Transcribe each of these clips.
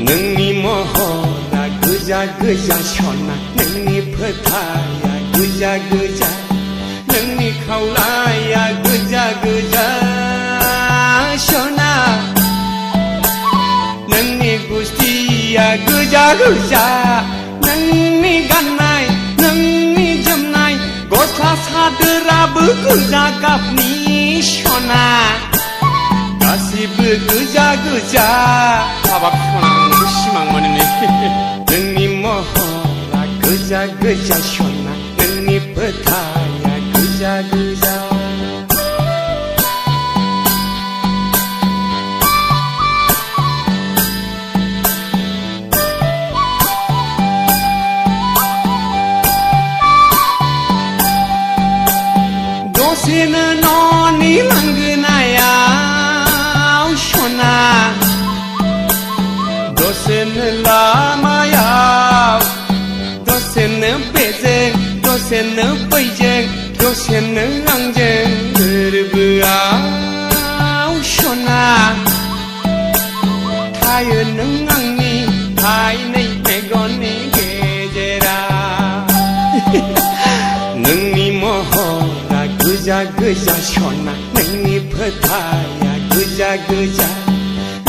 नोंनि महरा गोजा गोजा सना नोंनि फोथाया गोजा गोजा नोंनि खावलाया गोजा गोजा सना नोंनि गुस्थिया गोजा गोजा नोंनि गाननाय नोंनि जोमनाय गस्ला सादोराबो गोजा गाबनि सना गासिबो गोजा गोजा हाबाब सना नोंखौ सिमां मोनो नोंनि महरा गोजा गोजा सना नोंनि फोथाया गोजा गोजा दसेनो न'नि लांगोनायाव सना दसेनो लामायाव दसेनो बेजों दसेनो बैजों दसेनो आंजों गोरबोआव सना थायो नों आंनि थाइनै मेगननि गेजेराव नोंनि महरा गोजा गोजा सना नोंनि फोथाया गोजा गोजा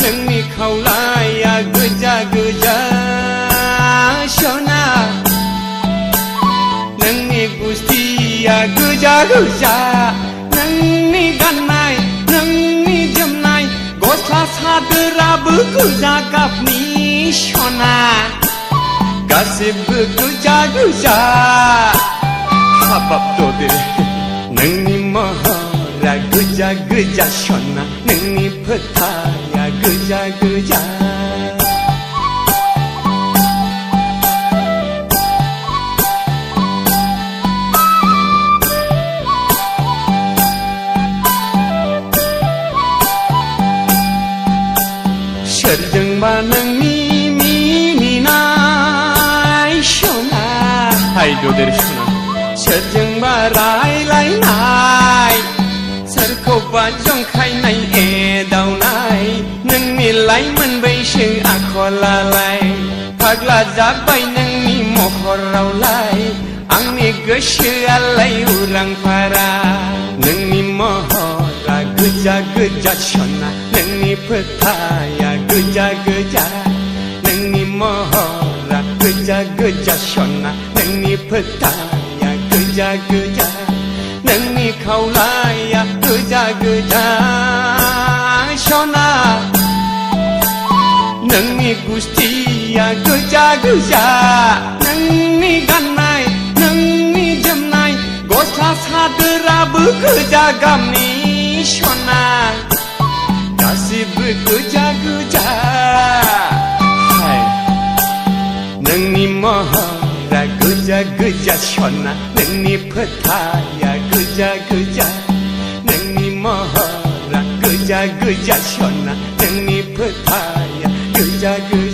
नोंनि खावलाया गोजा गोजा सना नोंनि गुस्थिया गोजा गोजा नोंनि गाननाय नोंनि जोमनाय गस्ला सादोराबो गोजा गाबनि सना गासिबो गोजा गोजा हाबाब ददे नोंनि महरा गोजा गोजा सना नोंनि फोथाया गोजा गोजा सोरजोंबा नोंनि मिनिनाय सना हाय ददेर सना सोरजोंबा रायलायनाय सोरखौबा जंखायनाय एदावनाय नोंनि लाइमोन बैसो आखलालाय फाग्ला जाबाय नोंनि महरावलाय आंनि गोसोआलाय उरां फारा नोंनि महरा गोजा गोजा सना नोंनि फोथाया गोजा गोजा नोंनि महरा गोजा गोजा सना नोंनि फोथाया गोजा गोजा नोंनि खावलाया गोजा गोजा सना नोंनि गुस्थिया गोजा गोजा नोंनि गाननाय नोंनि जोमनाय गस्ला सादोराबो गोजा गाबनि सना गासिबो गोजा गोजा नोंनि महरा गोजा गोजा सना नोंनि फोथाया गोजा गोजा नोंनि महरा गोजा गोजा सना नोंनि फोथाया गोजा गोजा